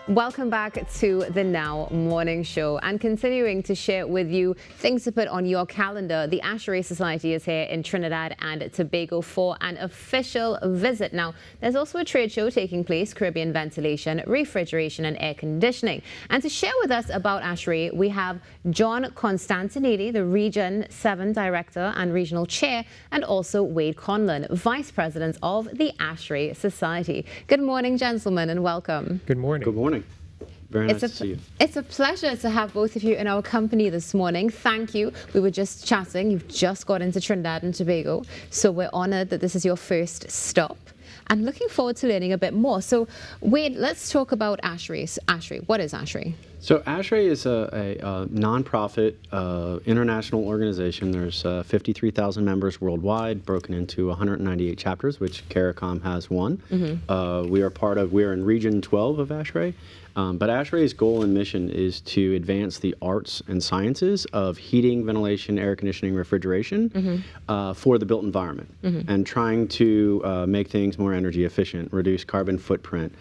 Welcome back to the Now Morning Show, and continuing to share with you things to put on your calendar. The Ashrae Society is here in Trinidad and Tobago for an official visit. Now, there's also a trade show taking place, Caribbean Ventilation, Refrigeration and Air Conditioning. And to share with us about Ashrae, we have John Constantinelli, the Region 7 Director and Regional Chair, and also Wade Conlon, Vice President of the Ashrae Society. Good morning, gentlemen, and welcome. Good morning. Good morning. Very nice to see you. It's a pleasure to have both of you in our company this morning. Thank you. We were just chatting. You've just got into Trinidad and Tobago, so we're honored that this is your first stop and looking forward to learning a bit more. So, Wade, let's talk about Ashrae. Ashrae, what is Ashrae? So Ashrae is a nonprofit international organization. There's 53,000 members worldwide, broken into 198 chapters, which CARICOM has one. Mm-hmm. We're in Region 12 of Ashrae. But Ashrae's goal and mission is to advance the arts and sciences of heating, ventilation, air conditioning, refrigeration for the built environment, and trying to make things more energy efficient, reduce carbon footprint,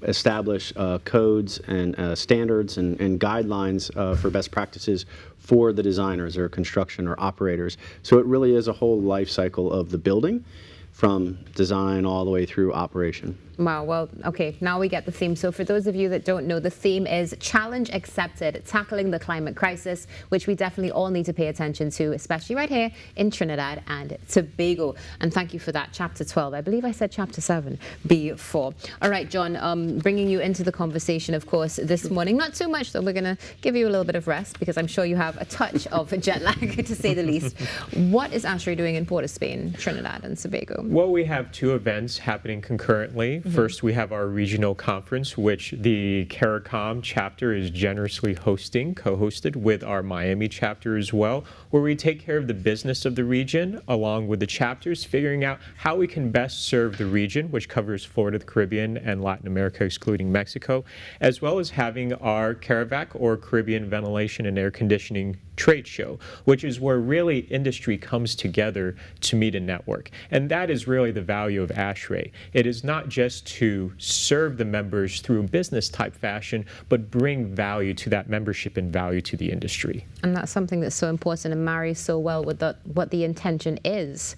establish codes and standards and guidelines for best practices for the designers or construction or operators. So it really is a whole life cycle of the building, from design all the way through operation. Wow, well, okay, now we get the theme. So for those of you that don't know, the theme is Challenge Accepted, Tackling the Climate Crisis, which we definitely all need to pay attention to, especially right here in Trinidad and Tobago. And thank you for that, Chapter 12. I believe I said Chapter 7 before. All right, John, bringing you into the conversation, of course, this morning. Not too much, though. We're going to give you a little bit of rest because I'm sure you have a touch of jet lag, to say the least. What is Ashrae doing in Port of Spain, Trinidad and Tobago? Well, we have two events happening concurrently. First, we have our regional conference, which the CARICOM chapter is generously hosting, co-hosted with our Miami chapter as well, where we take care of the business of the region along with the chapters, figuring out how we can best serve the region, which covers Florida, the Caribbean, and Latin America, excluding Mexico, as well as having our CARIVAC, or Caribbean Ventilation and Air Conditioning trade show, which is where really industry comes together to meet a network. And that is really the value of Ashrae. It is not just to serve the members through business type fashion, but bring value to that membership and value to the industry. And that's something that's so important and marries so well with what the intention is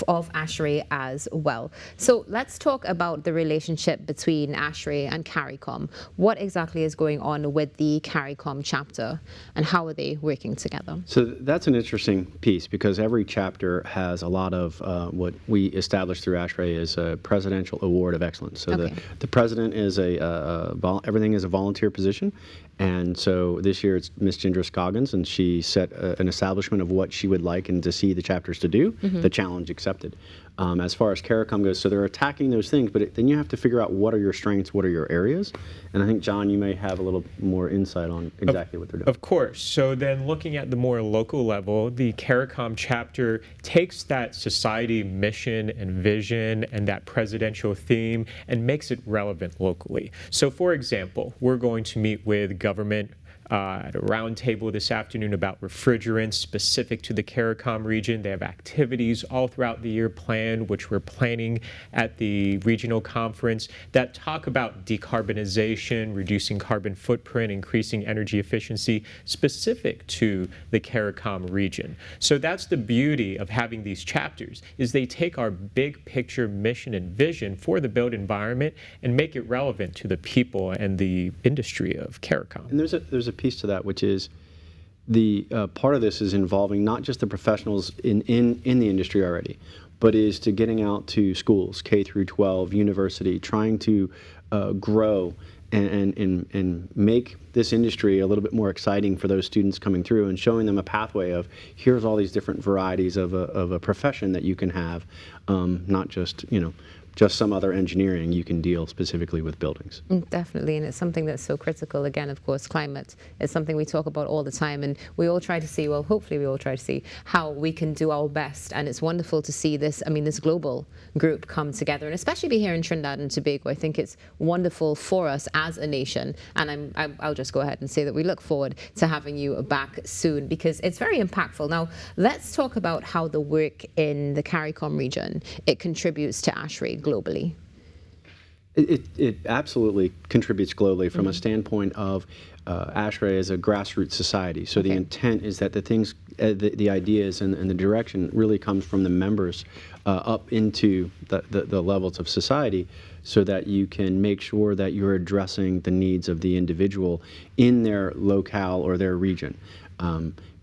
of Ashrae as well. So let's talk about the relationship between Ashrae and CARICOM. What exactly is going on with the CARICOM chapter and how are they working together? So that's an interesting piece because every chapter has a lot of what we established through Ashrae is a Presidential Award of Excellence. So the president is everything is a volunteer position. And so this year it's Ms. Ginger Scoggins, and she set an establishment of what she would like and to see the chapters to do, the challenge accepted. As far as CARICOM goes, so they're attacking those things, but then you have to figure out what are your strengths, what are your areas. And I think, John, you may have a little more insight on exactly what they're doing. Of course. So then looking at the more local level, the CARICOM chapter takes that society mission and vision and that presidential theme and makes it relevant locally. So for example, we're going to meet with government at a round table this afternoon about refrigerants specific to the CARICOM region. They have activities all throughout the year planned, which we're planning at the regional conference, that talk about decarbonization, reducing carbon footprint, increasing energy efficiency specific to the CARICOM region. So that's the beauty of having these chapters, is they take our big picture mission and vision for the built environment and make it relevant to the people and the industry of CARICOM. And there's a piece to that, which is the part of this is involving not just the professionals in the industry already, but is to getting out to schools, K through 12, university, trying to grow and make this industry a little bit more exciting for those students coming through and showing them a pathway of here's all these different varieties of a profession that you can have, not just, just some other engineering. You can deal specifically with buildings. Definitely, and it's something that's so critical. Again, of course, climate is something we talk about all the time, and we all try to see, well, hopefully we all try to see how we can do our best. And it's wonderful to see this, this global group come together, and especially be here in Trinidad and Tobago. I think it's wonderful for us as a nation, and I'll just go ahead and say that we look forward to having you back soon because it's very impactful. Now, let's talk about how the work in the CARICOM region, it contributes to Ashrae globally. It absolutely contributes globally from a standpoint of Ashrae as a grassroots society. So the intent is that the things, the ideas and the direction really comes from the members up into the levels of society, so that you can make sure that you're addressing the needs of the individual in their locale or their region.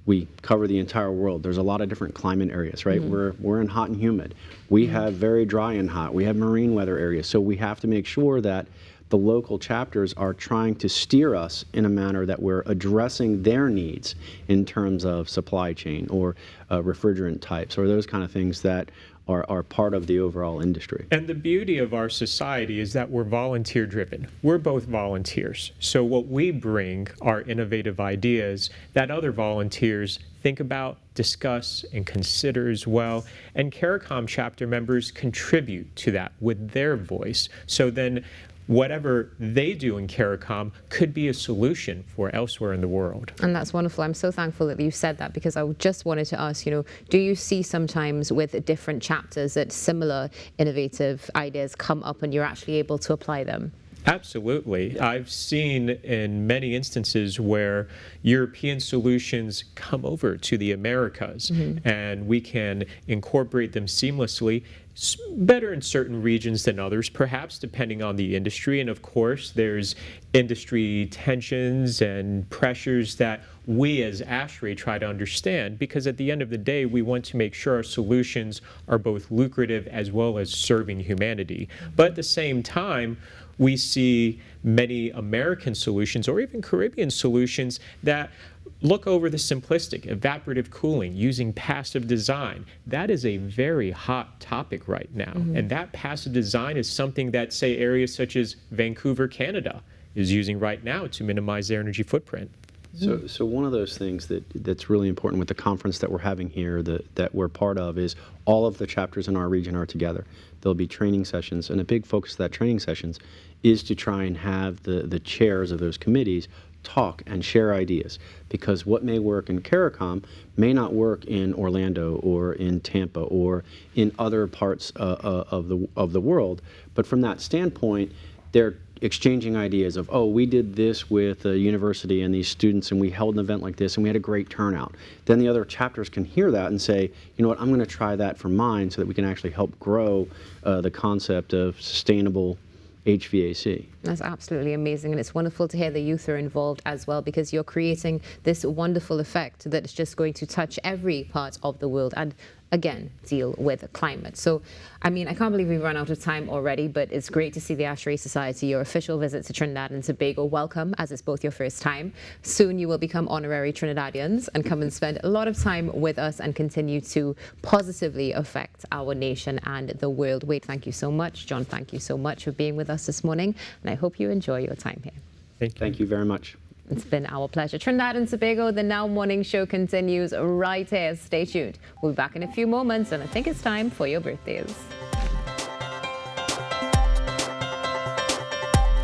We cover the entire world. There's a lot of different climate areas, right? We're in hot and humid. We have very dry and hot. We have marine weather areas. So we have to make sure that the local chapters are trying to steer us in a manner that we're addressing their needs in terms of supply chain or refrigerant types or those kind of things that are part of the overall industry. And the beauty of our society is that we're volunteer driven. We're both volunteers. So what we bring are innovative ideas that other volunteers think about, discuss, and consider as well. And CARICOM chapter members contribute to that with their voice. So then whatever they do in CARICOM could be a solution for elsewhere in the world. And that's wonderful. I'm so thankful that you said that, because I just wanted to ask, do you see sometimes with different chapters that similar innovative ideas come up and you're actually able to apply them? Absolutely. I've seen in many instances where European solutions come over to the Americas and we can incorporate them seamlessly, better in certain regions than others, perhaps, depending on the industry. And of course, there's industry tensions and pressures that we as Ashrae try to understand, because at the end of the day, we want to make sure our solutions are both lucrative as well as serving humanity. But at the same time, we see many American solutions or even Caribbean solutions that look over the simplistic, evaporative cooling, using passive design. That is a very hot topic right now. And that passive design is something that, say, areas such as Vancouver, Canada, is using right now to minimize their energy footprint. So one of those things that's really important with the conference that we're having here, that we're part of, is all of the chapters in our region are together. There'll be training sessions, and a big focus of that training sessions is to try and have the chairs of those committees talk and share ideas, because what may work in CARICOM may not work in Orlando or in Tampa or in other parts of the world. But from that standpoint, they're exchanging ideas of, oh, we did this with a university and these students, and we held an event like this, and we had a great turnout. Then the other chapters can hear that and say, you know what, I'm going to try that for mine, so that we can actually help grow the concept of sustainable HVAC. That's absolutely amazing, and it's wonderful to hear the youth are involved as well, because you're creating this wonderful effect that's just going to touch every part of the world and, again, deal with climate. So, I mean, I can't believe we've run out of time already, but it's great to see the Ashrae Society, your official visit to Trinidad and Tobago. Welcome, as it's both your first time. Soon you will become honorary Trinidadians and come and spend a lot of time with us and continue to positively affect our nation and the world. Wade, thank you so much. John, thank you so much for being with us this morning, and I hope you enjoy your time here. Thank you very much. It's been our pleasure. Trinidad and Tobago, the Now Morning Show continues right here. Stay tuned. We'll be back in a few moments, and I think it's time for your birthdays.